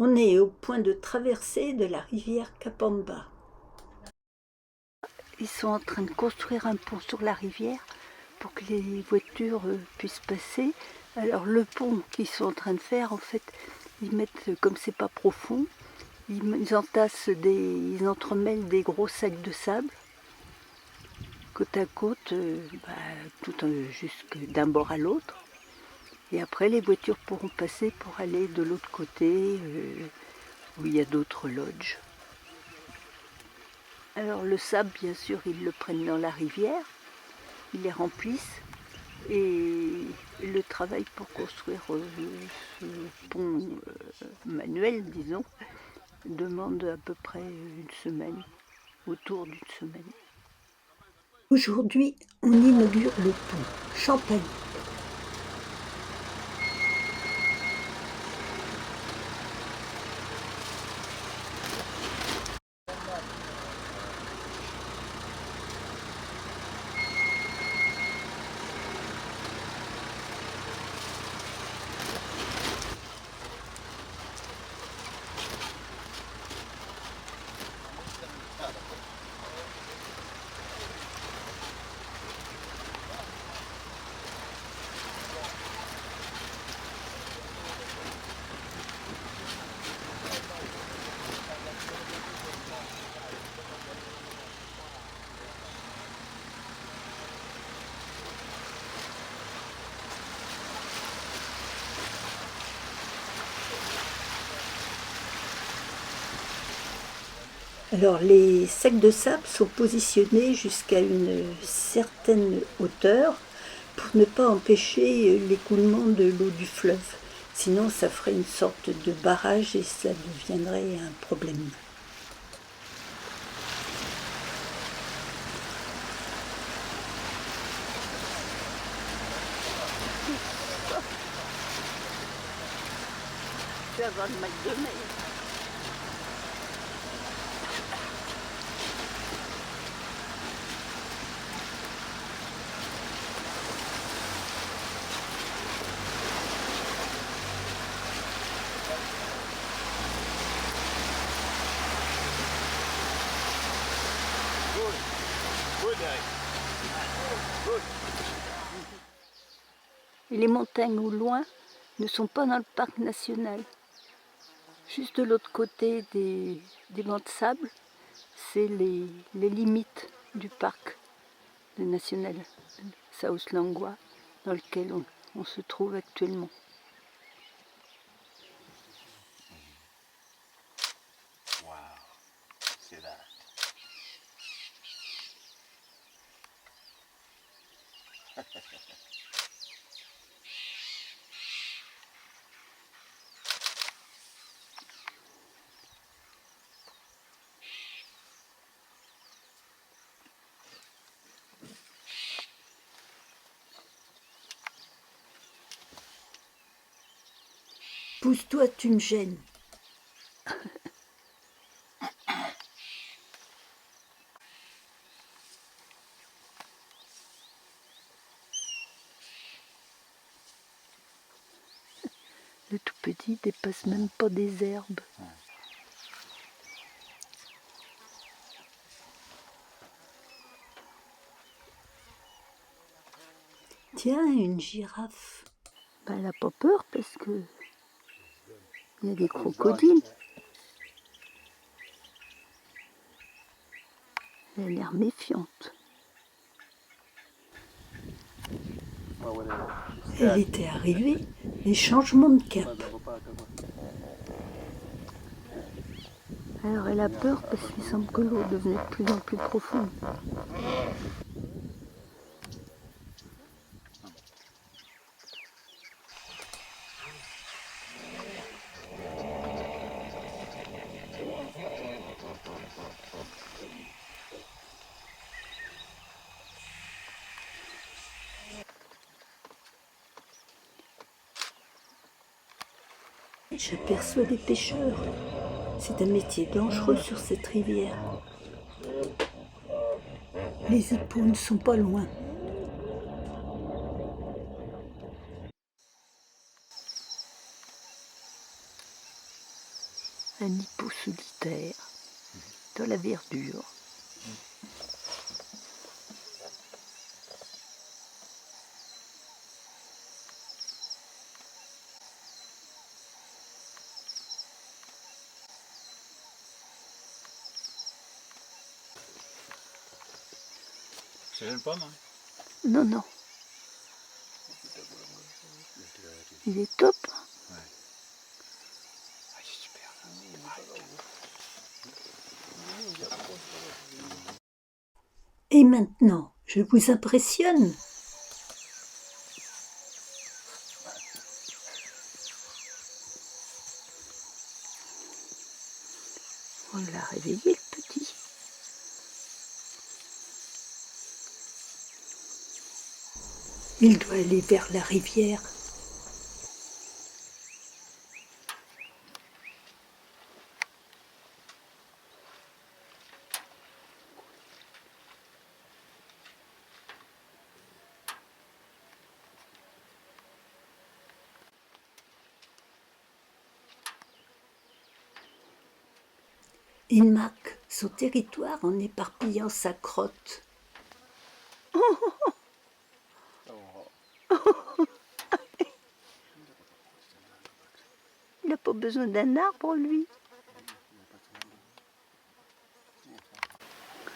On est au point de traverser de la rivière Kapamba. Ils sont en train de construire un pont sur la rivière pour que les voitures puissent passer. Alors le pont qu'ils sont en train de faire, en fait, ils mettent, comme c'est pas profond, ils entassent ils entremêlent des gros sacs de sable côte à côte, jusque d'un bord à l'autre. Et après, les voitures pourront passer pour aller de l'autre côté, où il y a d'autres lodges. Alors le sable, bien sûr, ils le prennent dans la rivière, ils les remplissent, et le travail pour construire ce pont manuel, disons, demande à peu près une semaine, autour d'une semaine. Aujourd'hui, on inaugure le pont Champagne. Alors les sacs de sable sont positionnés jusqu'à une certaine hauteur pour ne pas empêcher l'écoulement de l'eau du fleuve. Sinon ça ferait une sorte de barrage et ça deviendrait un problème. Tu vas avoir le mal de mer. Et les montagnes au loin ne sont pas dans le parc national. Juste de l'autre côté des bancs de sable, c'est les limites du parc national South Langwa dans lequel on se trouve actuellement. Wow, see that. Pousse-toi, tu me gênes. Le tout petit dépasse même pas des herbes. Tiens, une girafe. Ben, elle n'a pas peur parce que il y a des crocodiles. Elle a l'air méfiante. Elle était arrivée, les changements de cap. Alors elle a peur parce qu'il semble que l'eau devenait de plus en plus profonde. J'aperçois des pêcheurs. C'est un métier dangereux sur cette rivière. Les hippos ne sont pas loin. verdure. Ça gêne pas, non? Non, non. Il est top. Ouais. Ah, c'est super. Et maintenant, je vous impressionne. On l'a réveillé, le petit. Il doit aller vers la rivière. Il marque son territoire en éparpillant sa crotte. Il n'a pas besoin d'un arbre, lui.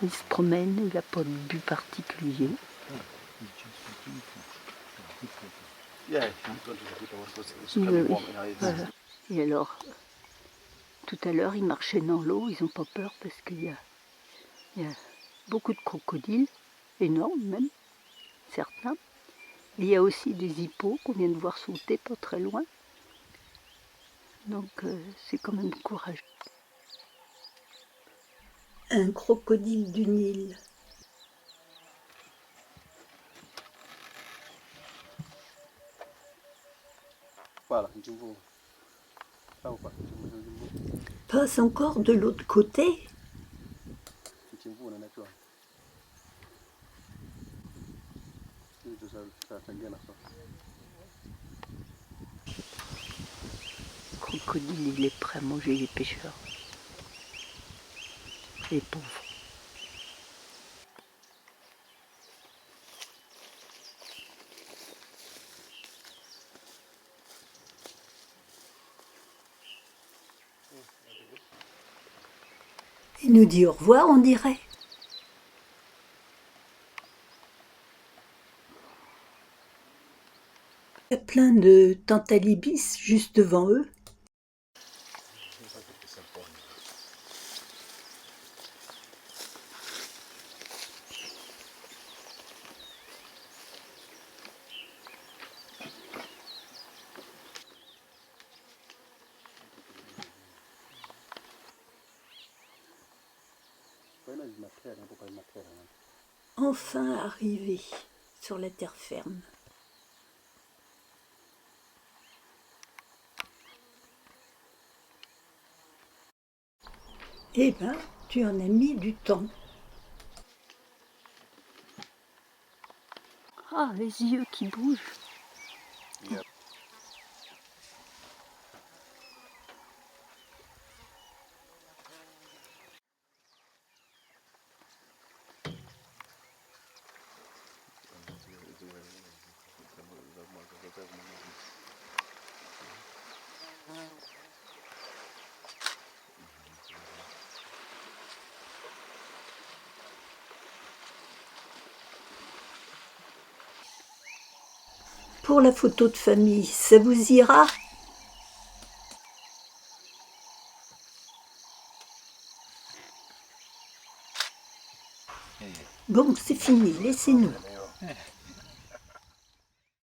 Il se promène, il n'a pas de but particulier. Voilà. Et alors, tout à l'heure, ils marchaient dans l'eau, ils n'ont pas peur parce qu'il y a beaucoup de crocodiles, énormes même, certains. Et il y a aussi des hippos qu'on vient de voir sauter pas très loin. Donc c'est quand même courageux. Un crocodile du Nil. Pas encore de l'autre côté. Le crocodile, il est prêt à manger les pêcheurs. Les pauvres. Il nous dit au revoir, on dirait. Il y a plein de tantalibis juste devant eux. Enfin arrivé sur la terre ferme. Eh ben, tu en as mis du temps. Ah, les yeux qui bougent. Yep. Pour la photo de famille, ça vous ira? Bon, c'est fini, laissez-nous.